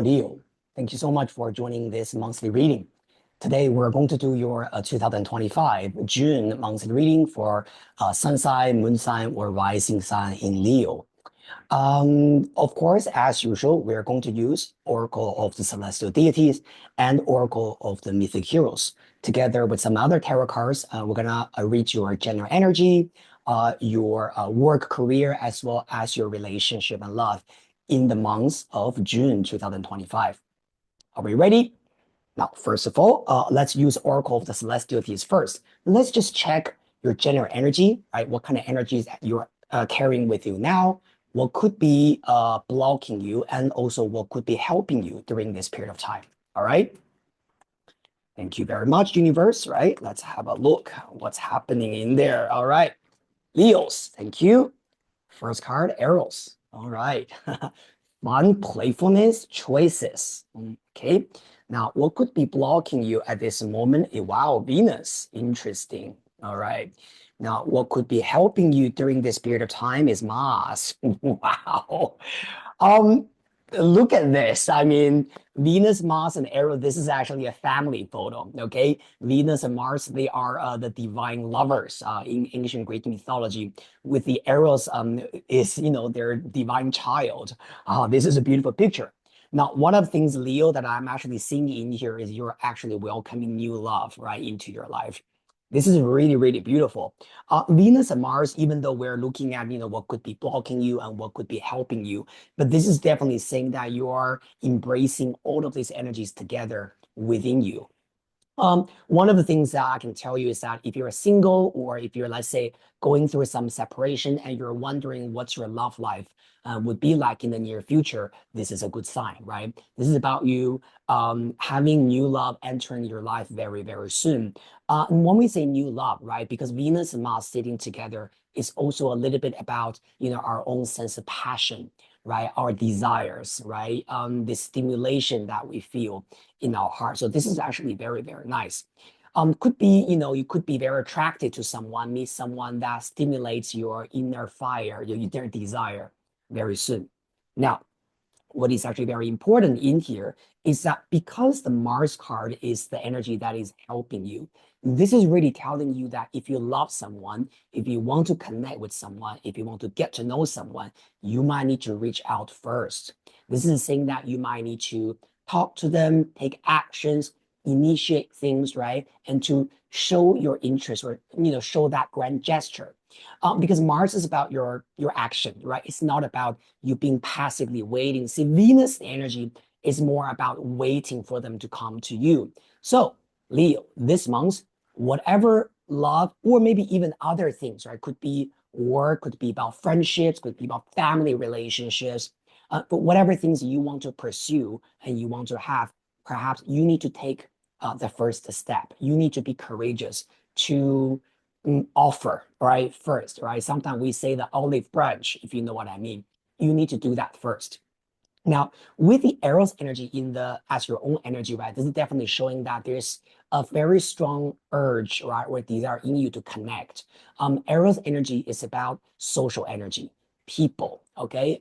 Leo. Thank you so much for joining this monthly reading. Today, we're going to do your 2025 June monthly reading for sun sign, moon sign, or rising sign in Leo. Of course, as usual, we're going to use Oracle of the Celestial Deities and Oracle of the Mythic Heroes. Together with some other tarot cards, we're gonna read your general energy, your work career, as well as your relationship and love in the months of June 2025. Are we ready? Now, first of all, let's use Oracle of the Celestial Deities first. Let's just check your general energy, right? What kind of energies you're carrying with you now? What could be blocking you, and also what could be helping you during this period of time? All right. Thank you very much, universe, right? Let's have a look what's happening in there. All right. Leos, thank you. First card, arrows. All right. Fun, playfulness, choices. Okay. Now, what could be blocking you at this moment? Wow, Venus. Interesting. All right. Now, what could be helping you during this period of time is Mars. Wow. Um, Look at this. I mean, Venus, Mars, and Arrow, this is actually a family photo, okay? Venus and Mars, they are the divine lovers in ancient Greek mythology, with the arrows is, their divine child. This is a beautiful picture. Now, one of the things, Leo, that I'm actually seeing in here is you're actually welcoming new love, right, into your life. This is really, really beautiful. Venus and Mars, even though we're looking at, what could be blocking you and what could be helping you, but this is definitely saying that you are embracing all of these energies together within you. One of the things that I can tell you is that if you're single, or if you're, let's say, going through some separation and you're wondering what's your love life would be like in the near future, this is a good sign, right? This is about you having new love entering your life very, very soon. And when we say new love, right, because Venus and Mars sitting together is also a little bit about, our own sense of passion, right? Our desires, right? The stimulation that we feel in our heart. So this is actually very, very nice. Could be, you could be very attracted to someone, meet someone that stimulates your inner fire, your inner desire very soon. Now, what is actually very important in here is that because the Mars card is the energy that is helping you, this is really telling you that if you love someone, if you want to connect with someone, if you want to get to know someone, you might need to reach out first. This is saying that you might need to talk to them, take actions, initiate things, right? And to show your interest, or, show that grand gesture. Because Mars is about your action, right? It's not about you being passively waiting. See, Venus energy is more about waiting for them to come to you. So, Leo, this month, whatever love, or maybe even other things, right? Could be work, could be about friendships, could be about family relationships, but whatever things you want to pursue and you want to have, perhaps you need to take the first step. You need to be courageous to offer, right? First, right? Sometimes we say the olive branch, if you know what I mean. You need to do that first. Now, with the Eros energy as your own energy, right? This is definitely showing that there's a very strong urge, right, or desire in you to connect. Eros energy is about social energy, people, okay?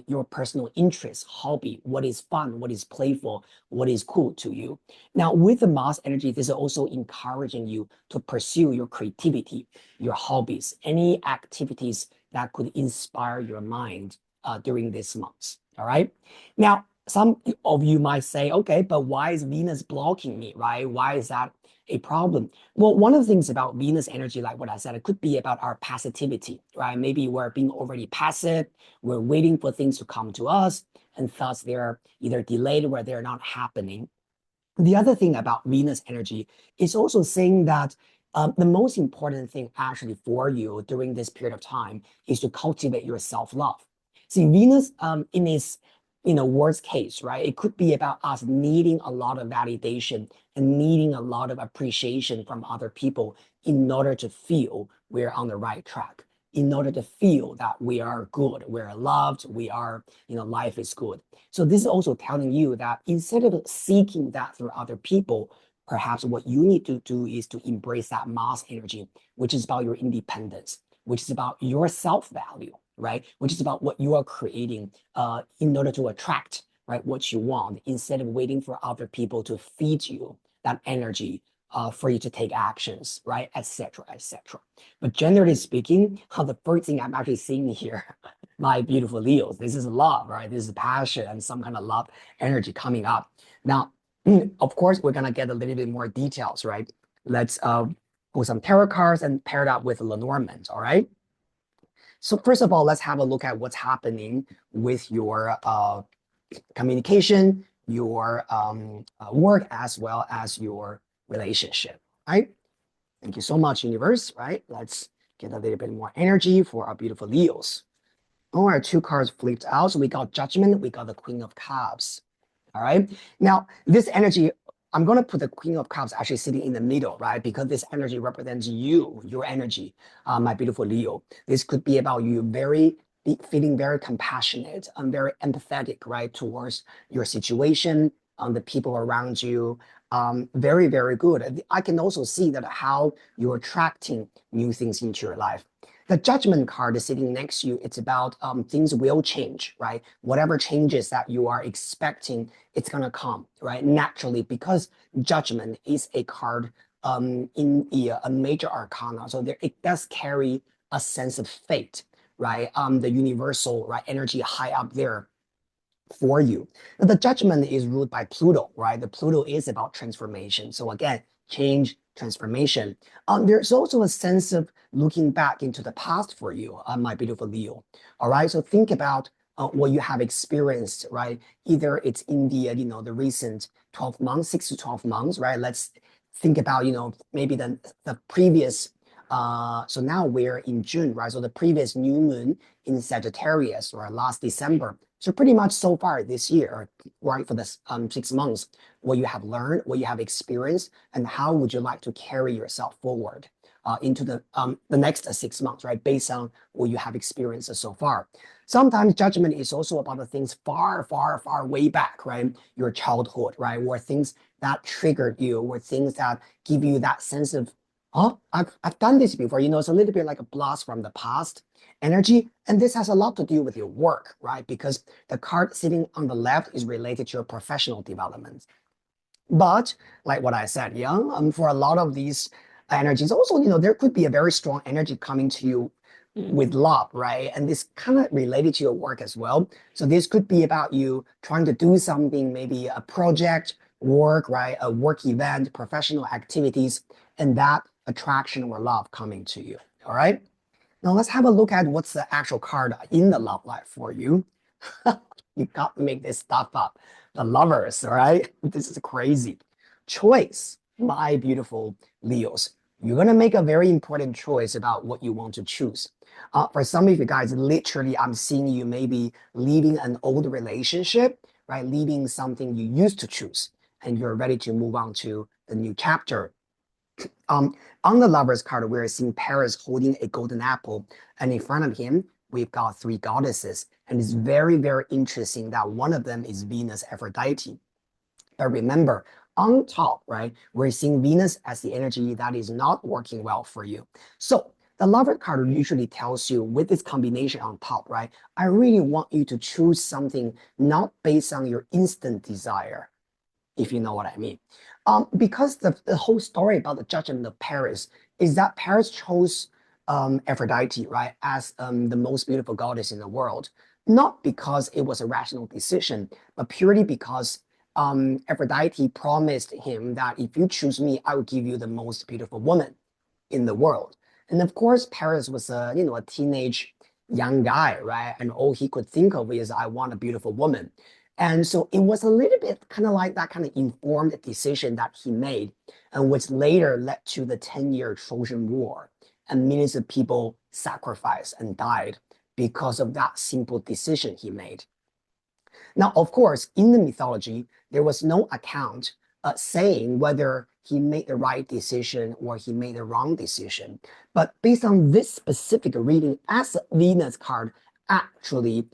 Your personal interests, hobby, what is fun, what is playful, what is cool to you. Now, with the Mars energy, this is also encouraging you to pursue your creativity, your hobbies, any activities that could inspire your mind during this month. All right. Now, some of you might say, okay, but why is Venus blocking me, right? Why is that a problem? Well, one of the things about Venus energy, like what I said, it could be about our passivity, right? Maybe we're being already passive, we're waiting for things to come to us, and thus they're either delayed or they're not happening. The other thing about Venus energy is also saying that the most important thing actually for you during this period of time is to cultivate your self-love. See, Venus in its worst case, right? It could be about us needing a lot of validation and needing a lot of appreciation from other people in order to feel we're on the right track, in order to feel that we are good, we're loved, we are, life is good. So this is also telling you that instead of seeking that through other people, perhaps what you need to do is to embrace that Mars energy, which is about your independence, which is about your self-value, right? Which is about what you are creating in order to attract, right, what you want, instead of waiting for other people to feed you that energy for you to take actions, right, etc., etc. But generally speaking, the first thing I'm actually seeing here, my beautiful Leos, this is love, right? This is passion and some kind of love energy coming up. Now, of course, we're gonna get a little bit more details, right? Let's pull some tarot cards and pair it up with Lenormand, all right? So first of all, let's have a look at what's happening with your communication, your work, as well as your relationship, right? Thank you so much, universe, right? Let's get a little bit more energy for our beautiful Leos. All right, two cards flipped out. So we got Judgment, we got the Queen of Cups. All right. Now, this energy, I'm going to put the Queen of Cups actually sitting in the middle, right? Because this energy represents you, your energy, my beautiful Leo. This could be about you feeling very compassionate and very empathetic, right, towards your situation, the people around you. Very, very good. I can also see that how you're attracting new things into your life. The Judgment card is sitting next to you. It's about things will change, right? Whatever changes that you are expecting, it's going to come, right? Naturally, because Judgment is a card in a major arcana. So there, it does carry a sense of fate, right? The universal, right, energy high up there for you. Now, the Judgment is ruled by Pluto, right? The Pluto is about transformation. So again, change, transformation. There's also a sense of looking back into the past for you, my beautiful Leo. All right, so think about what you have experienced, right? Either it's in the recent 12 months, 6 to 12 months, right? Let's think about maybe the previous. So now we're in June, right? So the previous new moon in Sagittarius, or last December. So pretty much so far this year, right, for the 6 months, what you have learned, what you have experienced, and how would you like to carry yourself forward into the next 6 months, right, based on what you have experienced so far. Sometimes Judgment is also about the things far, far, far way back, right, your childhood, right, or things that triggered you, or things that give you that sense of, oh, I've done this before. It's a little bit like a blast from the past energy. And this has a lot to do with your work, right? Because the card sitting on the left is related to your professional development. But like what I said, yeah, for a lot of these energies, also, there could be a very strong energy coming to you with love, right? And this kind of related to your work as well. So this could be about you trying to do something, maybe a project, work, right? A work event, professional activities, and that attraction or love coming to you. All right. Now let's have a look at what's the actual card in the love life for you. You can't make this stuff up. The Lovers, all right? This is crazy. Choice, my beautiful Leos. You're gonna make a very important choice about what you want to choose. For some of you guys, literally, I'm seeing you maybe leaving an old relationship, right? Leaving something you used to choose, and you're ready to move on to the new chapter. On the Lovers card, we're seeing Paris holding a golden apple, and in front of him, we've got three goddesses. And it's very, very interesting that one of them is Venus Aphrodite. But remember, on top, right, we're seeing Venus as the energy that is not working well for you. So the Lover card usually tells you with this combination on top, right, I really want you to choose something not based on your instant desire, if you know what I mean. Because the whole story about the Judgment of Paris is that Paris chose Aphrodite, right, as the most beautiful goddess in the world, not because it was a rational decision, but purely because Aphrodite promised him that if you choose me, I will give you the most beautiful woman in the world. And of course, Paris was a teenage young guy, right? And all he could think of is, I want a beautiful woman. And so it was a little bit kind of like that kind of informed decision that he made, and which later led to the 10-year Trojan War. And millions of people sacrificed and died because of that simple decision he made. Now, of course, in the mythology, there was no account saying whether he made the right decision or he made the wrong decision. But based on this specific reading, as Venus card actually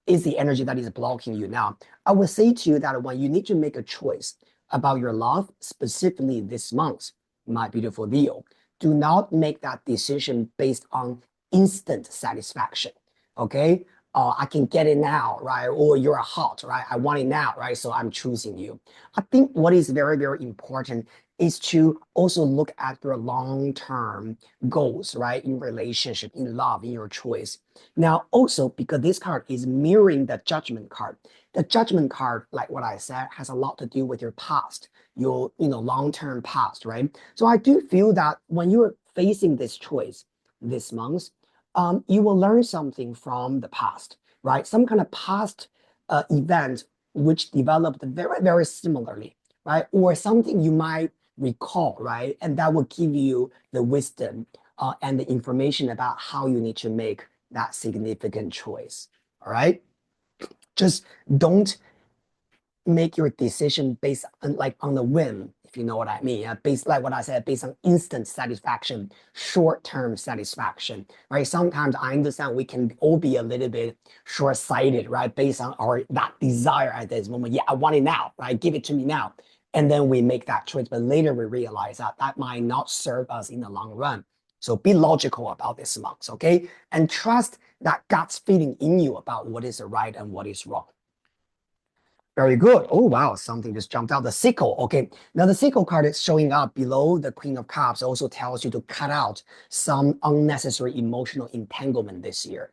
is the energy that is blocking you now. I would say to you that when you need to make a choice about your love, specifically this month, my beautiful Leo, do not make that decision based on instant satisfaction. Okay? I can get it now, right? Or you're hot, right? I want it now, right? So I'm choosing you. I think what is very, very important is to also look at your long-term goals, right? In relationship, in love, in your choice. Now, also because this card is mirroring the judgment card. The judgment card, like what I said, has a lot to do with your past, your long-term past, right? So I do feel that when you're facing this choice this month, you will learn something from the past, right? Some kind of past event which developed very, very similarly, right? Or something you might recall, right? And that will give you the wisdom and the information about how you need to make that significant choice, all right? Just don't make your decision based on on the whim, if you know what I mean. Based like what I said, based on instant satisfaction, short-term satisfaction, right? Sometimes I understand we can all be a little bit short-sighted, right? Based on our that desire at this moment. Yeah, I want it now, right? Give it to me now. And then we make that choice, but later we realize that that might not serve us in the long run. So be logical about this month, okay? And trust that God's feeling in you about what is right and what is wrong. Very good. Oh, wow. Something just jumped out. The sickle. Okay. Now the sickle card is showing up below the Queen of Cups also tells you to cut out some unnecessary emotional entanglement this year.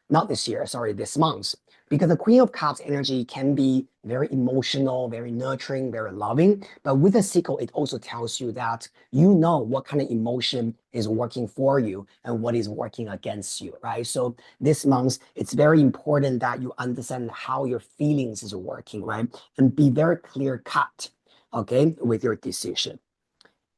Not this year, sorry, this month. Because the Queen of Cups energy can be very emotional, very nurturing, very loving. But with the sickle, it also tells you that you know what kind of emotion is working for you and what is working against you, right? So this month, it's very important that you understand how your feelings is working, right? And be very clear cut, okay, with your decision.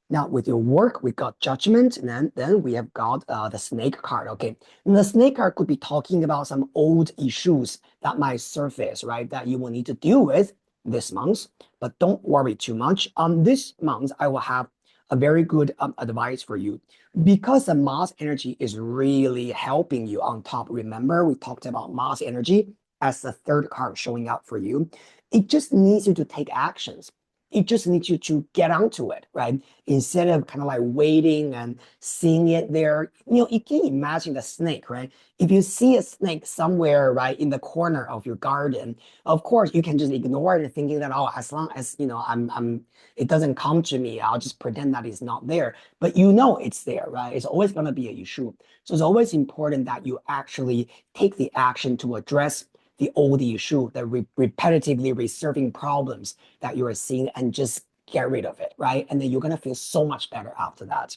Now, with your work, we got judgment, and then we have got the snake card. Okay, and the snake card could be talking about some old issues that might surface, right? That you will need to deal with this month. But don't worry too much. This month I will have a very good advice for you because the Mars energy is really helping you on top. Remember, we talked about Mars energy as the third card showing up for you. It just needs you to take actions. It just needs you to get onto it, right? Instead of kind of like waiting and seeing it there. You can imagine the snake, right? If you see a snake somewhere, right, in the corner of your garden, of course you can just ignore it, thinking that, oh, as long as it doesn't come to me, I'll just pretend that it's not there. But you know it's there, right? It's always going to be an issue. So it's always important that you actually take the action to address the old issue, the repetitively resurfacing problems that you are seeing, and just get rid of it, right? And then you're gonna feel so much better after that.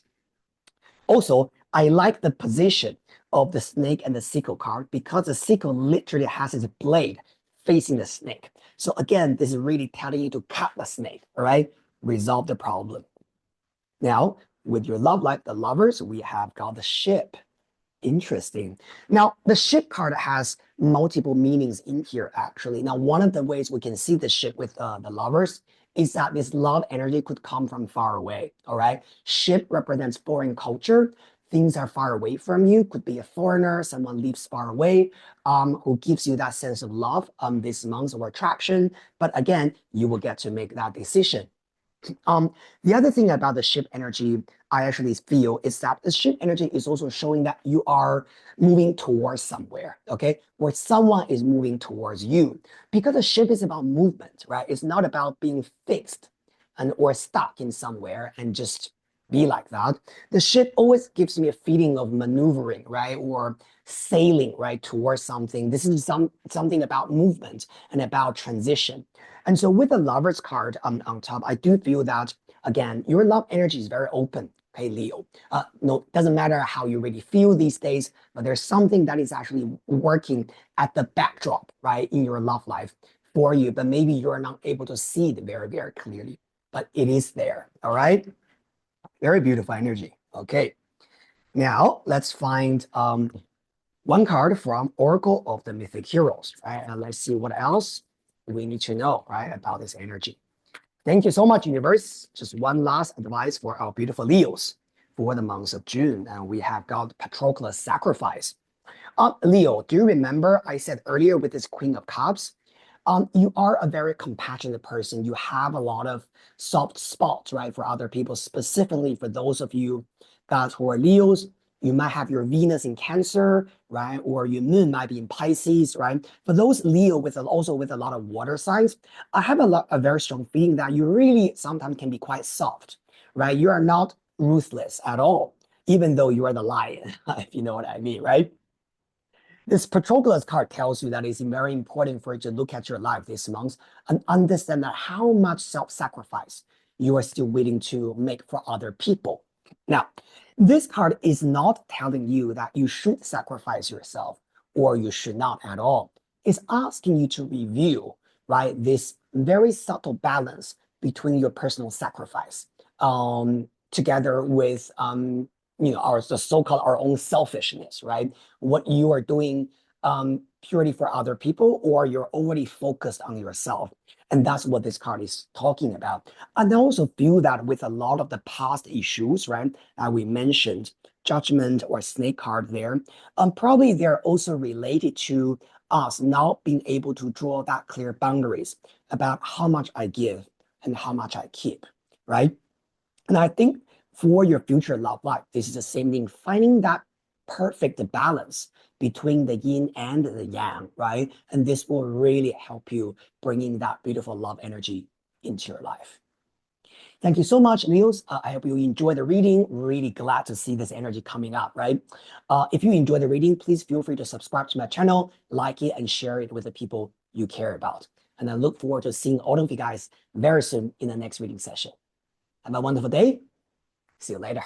Also, I like the position of the snake and the sickle card because the sickle literally has its blade facing the snake. So again, this is really telling you to cut the snake, all right? Resolve the problem. Now, with your love life, the lovers, we have got the ship. Interesting. Now, the ship card has multiple meanings in here, actually. Now, one of the ways we can see the ship with the lovers is that this love energy could come from far away, all right? Ship represents foreign culture. Things are far away from you. Could be a foreigner, someone lives far away, who gives you that sense of love this month or attraction. But again, you will get to make that decision. The other thing about the ship energy, I actually feel is that the ship energy is also showing that you are moving towards somewhere, okay? Or someone is moving towards you. Because the ship is about movement, right? It's not about being fixed and or stuck in somewhere and just be like that. The ship always gives me a feeling of maneuvering, right? Or sailing, right, towards something. This is something about movement and about transition. And so with the lovers card on top, I do feel that, again, your love energy is very open, okay, Leo. No, doesn't matter how you really feel these days, but there's something that is actually working at the backdrop, right, in your love life for you, but maybe you're not able to see it very, very clearly, but it is there, all right? Very beautiful energy. Okay, now let's find one card from Oracle of the Mythic Heroes, right? And let's see what else we need to know, right, about this energy. Thank you so much, universe. Just one last advice for our beautiful Leos for the month of June. And we have got Patroclus sacrifice. Leo, do you remember I said earlier with this Queen of Cups, you are a very compassionate person. You have a lot of soft spots, right, for other people, specifically for those of you guys who are Leos. You might have your Venus in Cancer, right? Or your moon might be in Pisces, right? For those Leo also with a lot of water signs, I have a very strong feeling that you really sometimes can be quite soft, right? You are not ruthless at all, even though you are the lion, if you know what I mean, right? This Patroclus card tells you that it's very important for you to look at your life this month and understand that how much self-sacrifice you are still willing to make for other people. Now, this card is not telling you that you should sacrifice yourself or you should not at all. It's asking you to review, right, this very subtle balance between your personal sacrifice, together with our the so-called our own selfishness, right? What you are doing purely for other people, or you're already focused on yourself. And that's what this card is talking about. And I also feel that with a lot of the past issues, right, that we mentioned, judgment or snake card there, probably they're also related to us not being able to draw that clear boundaries about how much I give and how much I keep, right? And I think for your future love life, this is the same thing, finding that perfect balance between the yin and the yang, right? And this will really help you bringing that beautiful love energy into your life. Thank you so much, Leos. I hope you enjoy the reading. Really glad to see this energy coming up, right? If you enjoy the reading, please feel free to subscribe to my channel, like it, and share it with the people you care about. And I look forward to seeing all of you guys very soon in the next reading session. Have a wonderful day. See you later.